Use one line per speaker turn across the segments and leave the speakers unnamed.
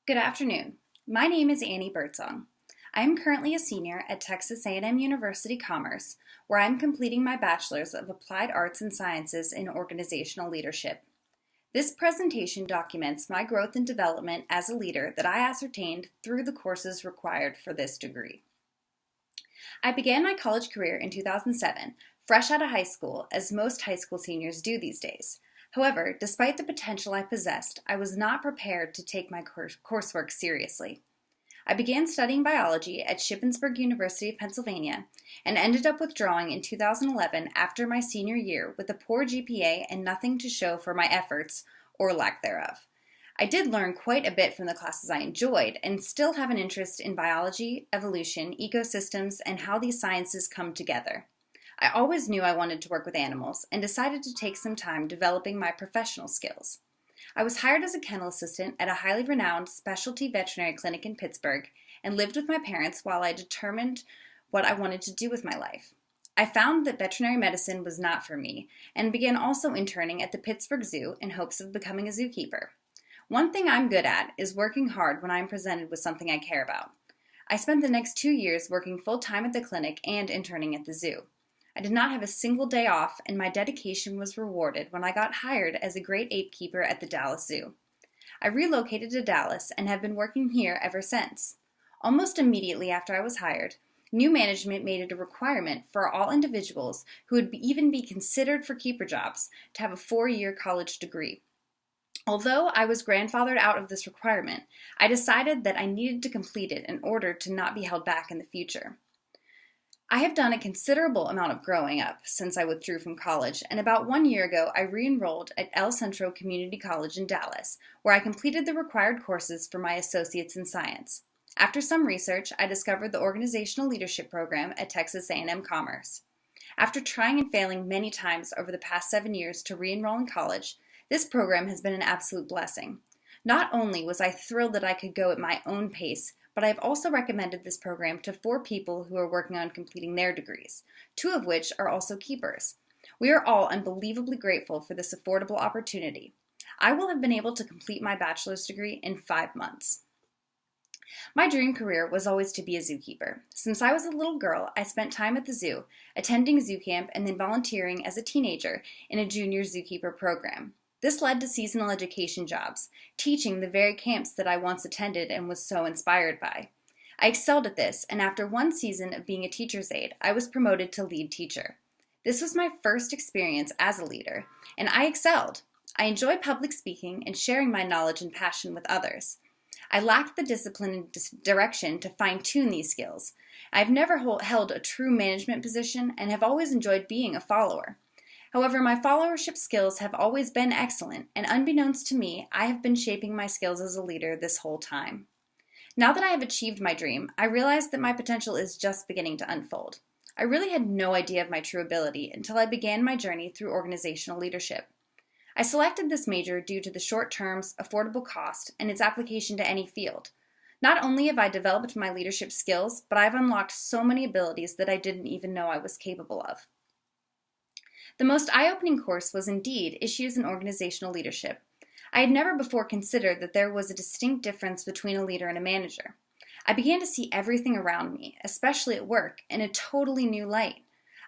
Good afternoon. My name is Annie Birdsong. I am currently a senior at Texas A&M University Commerce, where I am completing my Bachelor's of Applied Arts and Sciences in Organizational Leadership. This presentation documents my growth and development as a leader that I ascertained through the courses required for this degree. I began my college career in 2007, fresh out of high school, as most high school seniors do these days. However, despite the potential I possessed, I was not prepared to take my coursework seriously. I began studying biology at Shippensburg University of Pennsylvania and ended up withdrawing in 2011 after my senior year with a poor GPA and nothing to show for my efforts, or lack thereof. I did learn quite a bit from the classes I enjoyed and still have an interest in biology, evolution, ecosystems, and how these sciences come together. I always knew I wanted to work with animals and decided to take some time developing my professional skills. I was hired as a kennel assistant at a highly renowned specialty veterinary clinic in Pittsburgh and lived with my parents while I determined what I wanted to do with my life. I found that veterinary medicine was not for me and began also interning at the Pittsburgh Zoo in hopes of becoming a zookeeper. One thing I'm good at is working hard when I'm presented with something I care about. I spent the next 2 years working full-time at the clinic and interning at the zoo. I did not have a single day off, and my dedication was rewarded when I got hired as a great ape keeper at the Dallas Zoo. I relocated to Dallas and have been working here ever since. Almost immediately after I was hired, new management made it a requirement for all individuals who would even be considered for keeper jobs to have a 4-year college degree. Although I was grandfathered out of this requirement, I decided that I needed to complete it in order to not be held back in the future. I have done a considerable amount of growing up since I withdrew from college, and about 1 year ago I re-enrolled at El Centro Community College in Dallas, where I completed the required courses for my associates in science. After some research, I discovered the Organizational Leadership Program at Texas A&M Commerce. After trying and failing many times over the past 7 years to re-enroll in college, this program has been an absolute blessing. Not only was I thrilled that I could go at my own pace, but I've also recommended this program to 4 people who are working on completing their degrees, 2 of which are also keepers. We are all unbelievably grateful for this affordable opportunity. I will have been able to complete my bachelor's degree in 5 months. My dream career was always to be a zookeeper. Since I was a little girl, I spent time at the zoo, attending zoo camp and then volunteering as a teenager in a junior zookeeper program. This led to seasonal education jobs, teaching the very camps that I once attended and was so inspired by. I excelled at this, and after 1 season of being a teacher's aide, I was promoted to lead teacher. This was my first experience as a leader, and I excelled. I enjoy public speaking and sharing my knowledge and passion with others. I lacked the discipline and direction to fine-tune these skills. I've never held a true management position and have always enjoyed being a follower. However, my followership skills have always been excellent, and unbeknownst to me, I have been shaping my skills as a leader this whole time. Now that I have achieved my dream, I realize that my potential is just beginning to unfold. I really had no idea of my true ability until I began my journey through organizational leadership. I selected this major due to the short terms, affordable cost, and its application to any field. Not only have I developed my leadership skills, but I've unlocked so many abilities that I didn't even know I was capable of. The most eye-opening course was indeed Issues in Organizational Leadership. I had never before considered that there was a distinct difference between a leader and a manager. I began to see everything around me, especially at work, in a totally new light.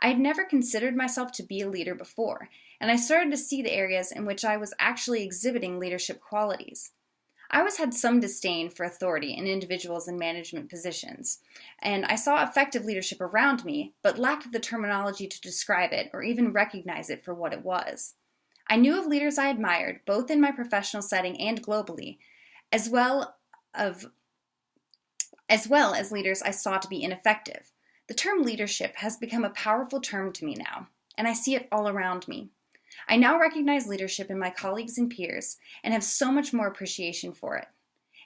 I had never considered myself to be a leader before, and I started to see the areas in which I was actually exhibiting leadership qualities. I always had some disdain for authority in individuals in management positions, and I saw effective leadership around me, but lacked the terminology to describe it or even recognize it for what it was. I knew of leaders I admired, both in my professional setting and globally, as well as leaders I saw to be ineffective. The term leadership has become a powerful term to me now, and I see it all around me. I now recognize leadership in my colleagues and peers and have so much more appreciation for it.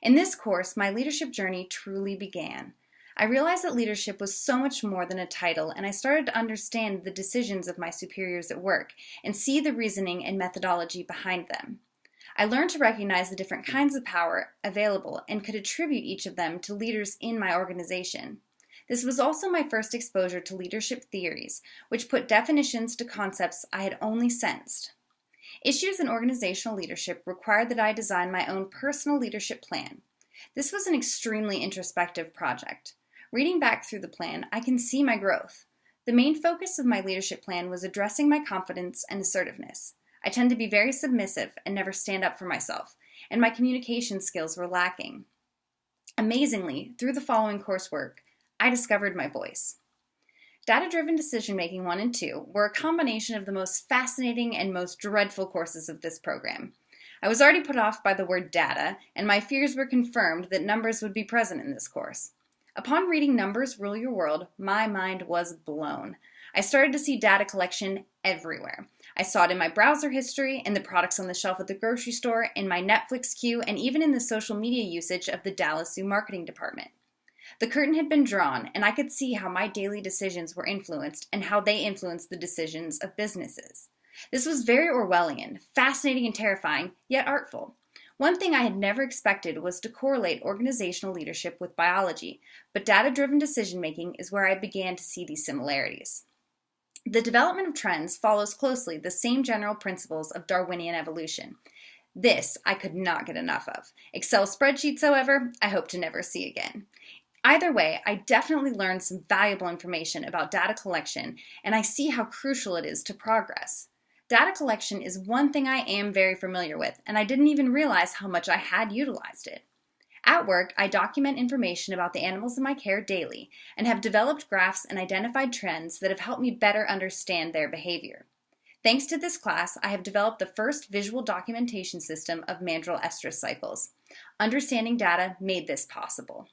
In this course, my leadership journey truly began. I realized that leadership was so much more than a title, and I started to understand the decisions of my superiors at work and see the reasoning and methodology behind them. I learned to recognize the different kinds of power available and could attribute each of them to leaders in my organization. This was also my first exposure to leadership theories, which put definitions to concepts I had only sensed. Issues in organizational leadership required that I design my own personal leadership plan. This was an extremely introspective project. Reading back through the plan, I can see my growth. The main focus of my leadership plan was addressing my confidence and assertiveness. I tend to be very submissive and never stand up for myself, and my communication skills were lacking. Amazingly, through the following coursework, I discovered my voice. Data-driven decision-making 1 and 2 were a combination of the most fascinating and most dreadful courses of this program. I was already put off by the word data, and my fears were confirmed that numbers would be present in this course. Upon reading Numbers Rule Your World, my mind was blown. I started to see data collection everywhere. I saw it in my browser history, in the products on the shelf at the grocery store, in my Netflix queue, and even in the social media usage of the Dallas Zoo marketing department. The curtain had been drawn, and I could see how my daily decisions were influenced and how they influenced the decisions of businesses. This was very Orwellian, fascinating and terrifying, yet artful. One thing I had never expected was to correlate organizational leadership with biology, but data-driven decision-making is where I began to see these similarities. The development of trends follows closely the same general principles of Darwinian evolution. This I could not get enough of. Excel spreadsheets, however, I hope to never see again. Either way, I definitely learned some valuable information about data collection, and I see how crucial it is to progress. Data collection is one thing I am very familiar with, and I didn't even realize how much I had utilized it. At work, I document information about the animals in my care daily and have developed graphs and identified trends that have helped me better understand their behavior. Thanks to this class, I have developed the first visual documentation system of mandrill estrus cycles. Understanding data made this possible.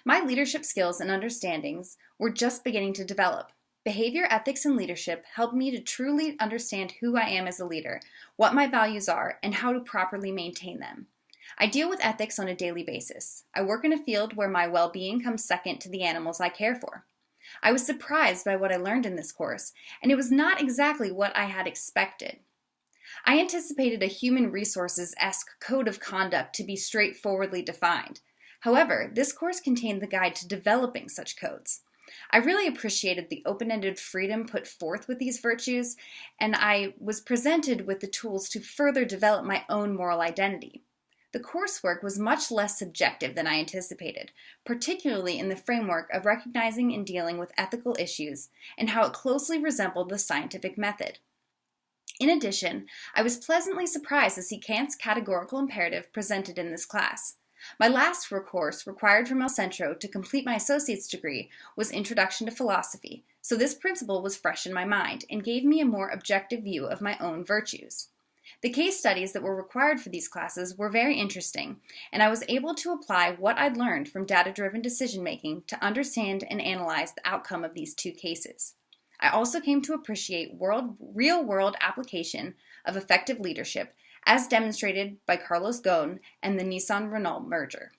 My leadership skills and understandings were just beginning to develop. Behavior, ethics, and leadership helped me to truly understand who I am as a leader, what my values are, and how to properly maintain them. I deal with ethics on a daily basis. I work in a field where my well-being comes second to the animals I care for. I was surprised by what I learned in this course, and it was not exactly what I had expected. I anticipated a human resources-esque code of conduct to be straightforwardly defined. However, this course contained the guide to developing such codes. I really appreciated the open-ended freedom put forth with these virtues, and I was presented with the tools to further develop my own moral identity. The coursework was much less subjective than I anticipated, particularly in the framework of recognizing and dealing with ethical issues and how it closely resembled the scientific method. In addition, I was pleasantly surprised to see Kant's categorical imperative presented in this class. My last course required from El Centro to complete my associate's degree was Introduction to Philosophy, so this principle was fresh in my mind and gave me a more objective view of my own virtues. The case studies that were required for these classes were very interesting, and I was able to apply what I'd learned from data-driven decision-making to understand and analyze the outcome of these 2 cases. I also came to appreciate real-world application of effective leadership as demonstrated by Carlos Ghosn and the Nissan-Renault merger.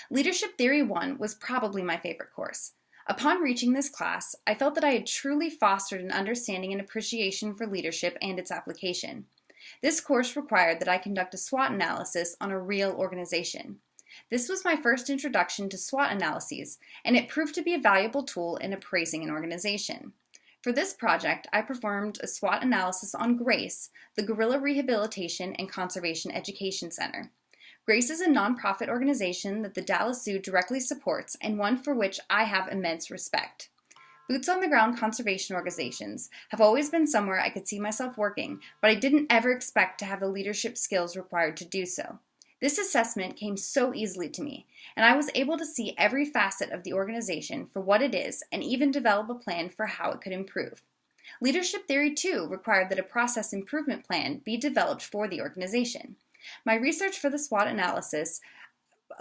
Leadership Theory 1 was probably my favorite course. Upon reaching this class, I felt that I had truly fostered an understanding and appreciation for leadership and its application. This course required that I conduct a SWOT analysis on a real organization. This was my first introduction to SWOT analyses, and it proved to be a valuable tool in appraising an organization. For this project, I performed a SWOT analysis on GRACE, the Gorilla Rehabilitation and Conservation Education Center. GRACE is a nonprofit organization that the Dallas Zoo directly supports and one for which I have immense respect. Boots-on-the-ground conservation organizations have always been somewhere I could see myself working, but I didn't ever expect to have the leadership skills required to do so. This assessment came so easily to me, and I was able to see every facet of the organization for what it is and even develop a plan for how it could improve. Leadership Theory 2 required that a process improvement plan be developed for the organization. My research for the SWOT analysis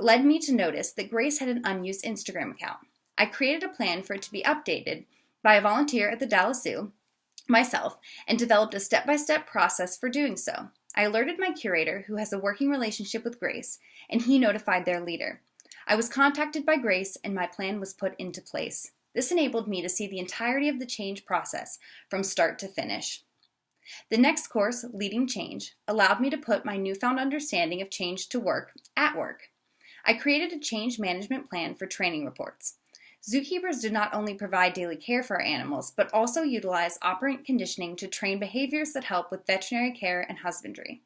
led me to notice that Grace had an unused Instagram account. I created a plan for it to be updated by a volunteer at the Dallas Zoo, myself, and developed a step-by-step process for doing so. I alerted my curator, who has a working relationship with Grace, and he notified their leader. I was contacted by Grace, and my plan was put into place. This enabled me to see the entirety of the change process from start to finish. The next course, Leading Change, allowed me to put my newfound understanding of change to work at work. I created a change management plan for training reports. Zookeepers do not only provide daily care for our animals, but also utilize operant conditioning to train behaviors that help with veterinary care and husbandry.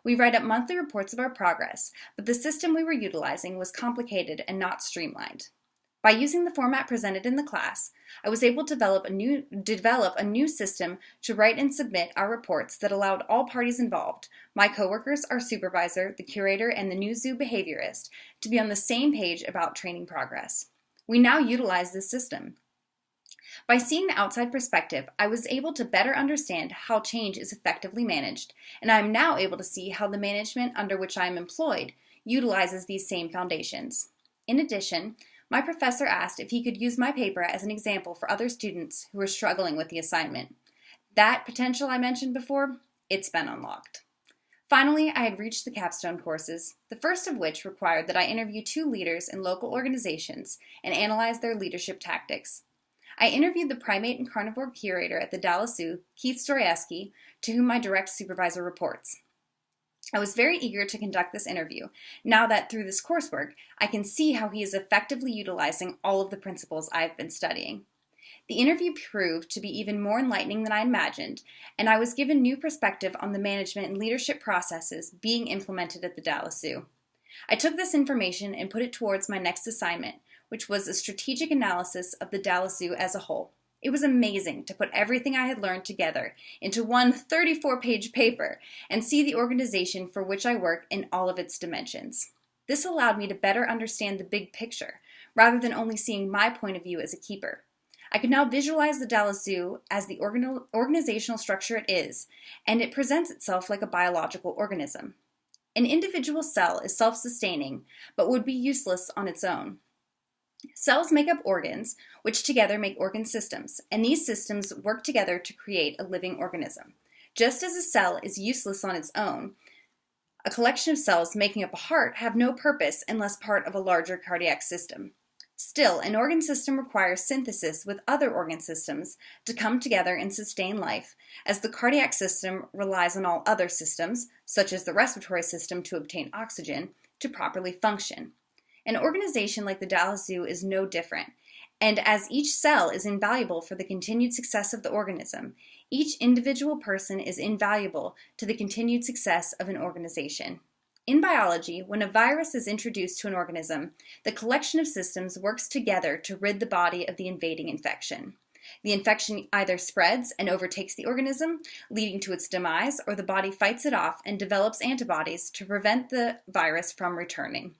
We write up monthly reports of our progress, but the system we were utilizing was complicated and not streamlined. By using the format presented in the class, I was able to develop a new system to write and submit our reports that allowed all parties involved, my coworkers, our supervisor, the curator, and the new zoo behaviorist, to be on the same page about training progress. We now utilize this system. By seeing the outside perspective, I was able to better understand how change is effectively managed, and I am now able to see how the management under which I am employed utilizes these same foundations. In addition, my professor asked if he could use my paper as an example for other students who were struggling with the assignment. That potential I mentioned before, it's been unlocked. Finally, I had reached the Capstone courses, the first of which required that I interview 2 leaders in local organizations and analyze their leadership tactics. I interviewed the primate and carnivore curator at the Dallas Zoo, Keith Storieski, to whom my direct supervisor reports. I was very eager to conduct this interview, now that through this coursework, I can see how he is effectively utilizing all of the principles I have been studying. The interview proved to be even more enlightening than I imagined, and I was given new perspective on the management and leadership processes being implemented at the Dallas Zoo. I took this information and put it towards my next assignment, which was a strategic analysis of the Dallas Zoo as a whole. It was amazing to put everything I had learned together into one 34-page paper and see the organization for which I work in all of its dimensions. This allowed me to better understand the big picture, rather than only seeing my point of view as a keeper. I could now visualize the Dallas Zoo as the organizational structure it is, and it presents itself like a biological organism. An individual cell is self-sustaining, but would be useless on its own. Cells make up organs, which together make organ systems, and these systems work together to create a living organism. Just as a cell is useless on its own, a collection of cells making up a heart have no purpose unless part of a larger cardiac system. Still, an organ system requires synthesis with other organ systems to come together and sustain life, as the cardiac system relies on all other systems, such as the respiratory system to obtain oxygen, to properly function. An organization like the Dallas Zoo is no different, and as each cell is invaluable for the continued success of the organism, each individual person is invaluable to the continued success of an organization. In biology, when a virus is introduced to an organism, the collection of systems works together to rid the body of the invading infection. The infection either spreads and overtakes the organism, leading to its demise, or the body fights it off and develops antibodies to prevent the virus from returning.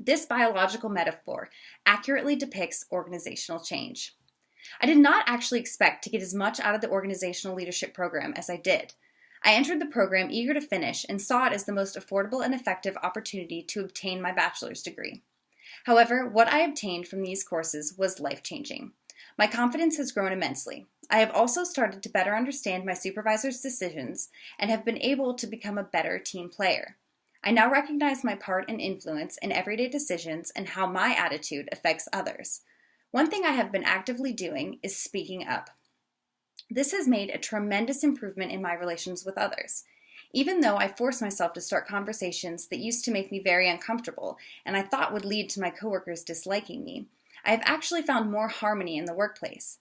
This biological metaphor accurately depicts organizational change. I did not actually expect to get as much out of the organizational leadership program as I did. I entered the program eager to finish and saw it as the most affordable and effective opportunity to obtain my bachelor's degree. However, what I obtained from these courses was life-changing. My confidence has grown immensely. I have also started to better understand my supervisor's decisions and have been able to become a better team player. I now recognize my part and influence in everyday decisions and how my attitude affects others. One thing I have been actively doing is speaking up. This has made a tremendous improvement in my relations with others. Even though I force myself to start conversations that used to make me very uncomfortable and I thought would lead to my coworkers disliking me, I have actually found more harmony in the workplace.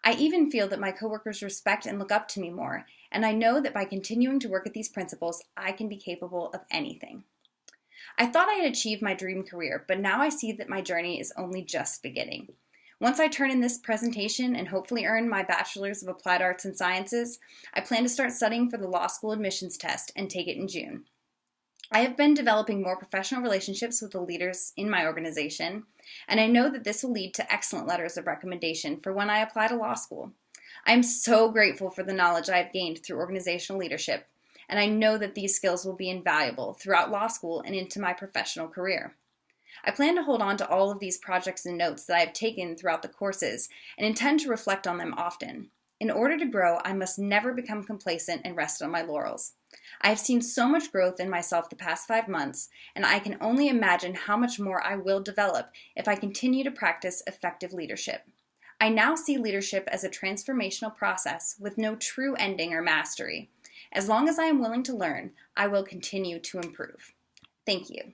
I even feel that my coworkers respect and look up to me more, and I know that by continuing to work at these principles, I can be capable of anything. I thought I had achieved my dream career, but now I see that my journey is only just beginning. Once I turn in this presentation and hopefully earn my Bachelor's of Applied Arts and Sciences, I plan to start studying for the law school admissions test and take it in June. I have been developing more professional relationships with the leaders in my organization, and I know that this will lead to excellent letters of recommendation for when I apply to law school. I am so grateful for the knowledge I have gained through organizational leadership, and I know that these skills will be invaluable throughout law school and into my professional career. I plan to hold on to all of these projects and notes that I have taken throughout the courses and intend to reflect on them often. In order to grow, I must never become complacent and rest on my laurels. I have seen so much growth in myself the past 5 months, and I can only imagine how much more I will develop if I continue to practice effective leadership. I now see leadership as a transformational process with no true ending or mastery. As long as I am willing to learn, I will continue to improve. Thank you.